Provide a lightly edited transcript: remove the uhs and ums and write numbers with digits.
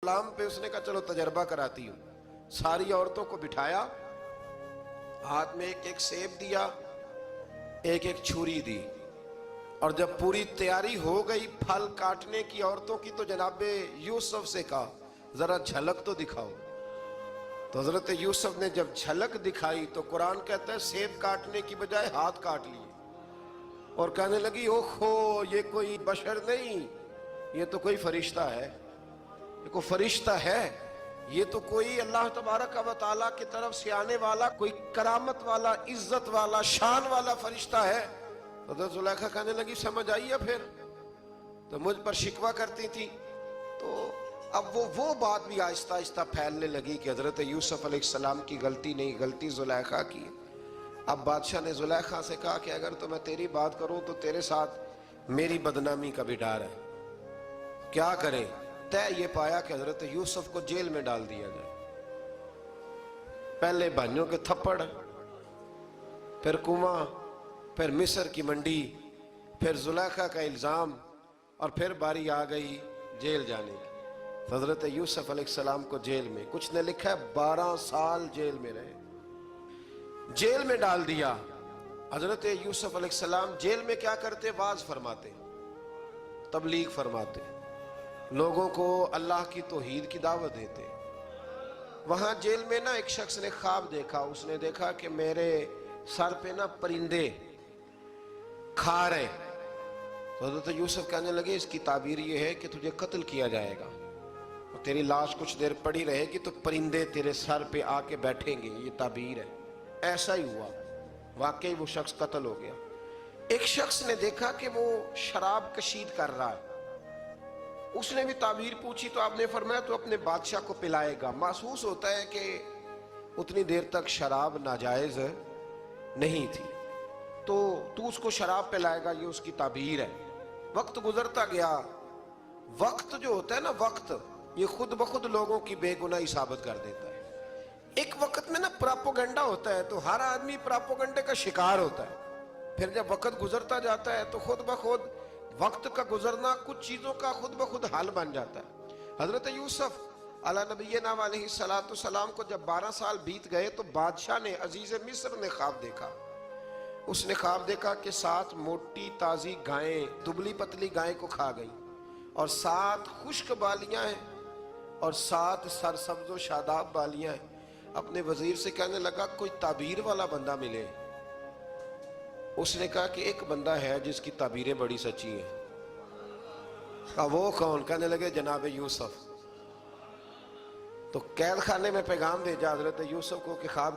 गुलाम पे उसने कहा चलो तजर्बा कराती हूँ। सारी औरतों को बिठाया, हाथ में एक एक सेब दिया, एक एक छुरी दी, और जब पूरी तैयारी हो गई फल काटने की औरतों की, तो जनाबे यूसुफ से कहा जरा झलक तो दिखाओ। तो हजरत यूसुफ ने जब झलक दिखाई तो कुरान कहता है सेब काटने की बजाय हाथ काट लिए और कहने लगी ओहो ये कोई बशर नहीं, ये तो कोई फरिश्ता है, ये कोई फरिश्ता है, ये तो कोई अल्लाह तबारक व तआला की तरफ से आने वाला कोई करामत वाला, इज्जत वाला, शान वाला फरिश्ता है। तो हज़रत ज़ुलेखा कहने लगी समझ आई है फिर तो मुझ पर शिकवा करती थी। तो अब वो बात भी आहिस्ता आहिस्ता फैलने लगी कि हजरत यूसुफ अलैहिस्सलाम की गलती नहीं, गलती ज़ुलेखा की। अब बादशाह ने ज़ुलेखा से कहा कि अगर तो मैं तेरी बात करूं तो तेरे साथ मेरी बदनामी का भी डर है, क्या करें। तय ये पाया कि हजरत यूसुफ को जेल में डाल दिया जाए। पहले भाइयों के थप्पड़, फिर कुआं, फिर मिस्र की मंडी, फिर ज़ुलेखा का इल्ज़ाम, और फिर बारी आ गई जेल जाने की। हजरत यूसुफ अलैहिस्सलाम को जेल में, कुछ ने लिखा है 12 साल जेल में रहे, जेल में डाल दिया। हजरत यूसुफ अलैहिस्सलाम जेल में क्या करते? वाज फरमाते, तबलीग फरमाते, लोगों को अल्लाह की तौहीद की दावत देते। वहां जेल में ना एक शख्स ने ख्वाब देखा, उसने देखा कि मेरे सर पे ना परिंदे खा रहे। तो हजरत यूसुफ कहने लगे इसकी ताबीर ये है कि तुझे कत्ल किया जाएगा और तेरी लाश कुछ देर पड़ी रहेगी तो परिंदे तेरे सर पे आके बैठेंगे, ये ताबीर है। ऐसा ही हुआ, वाकई वो शख्स कत्ल हो गया। एक शख्स ने देखा कि वो शराब कशीद कर रहा है, उसने भी ताबीर पूछी तो आपने फरमाया तो अपने बादशाह को पिलाएगा। महसूस होता है कि उतनी देर तक शराब नाजायज नहीं थी, तो तू उसको शराब पिलाएगा, ये उसकी ताबीर है। वक्त गुजरता गया। वक्त जो होता है ना, वक्त ये खुद ब खुद लोगों की बेगुनाही साबित कर देता है। एक वक्त में ना प्रोपेगेंडा होता है तो हर आदमी प्रोपेगेंडे का शिकार होता है। फिर जब वक्त गुजरता जाता है तो खुद ब खुद वक्त का गुजरना कुछ चीजों का खुद ब खुद हाल बन जाता है। हजरत यूसुफ अला नबीना अलैहिस्सलातु सलाम को जब 12 साल बीत गए तो बादशाह ने, अजीज मिस्र ने ख्वाब देखा। उसने ख्वाब देखा कि 7 मोटी ताजी गायें दुबली पतली गाय को खा गई और 7 खुश्क बालियां हैं और 7 सरसब्ज़ व शादाब बालियां हैं। अपने वजीर से कहने लगा कोई ताबीर वाला बंदा मिले। उसने कहा कि एक बंदा है जिसकी ताबीरें बड़ी सच्ची हैं। कहा वो कौन? कहने लगे जनाब यूसुफ। तो कैद खाने में पैगाम भेजा हजरत यूसुफ को कि ख्वाब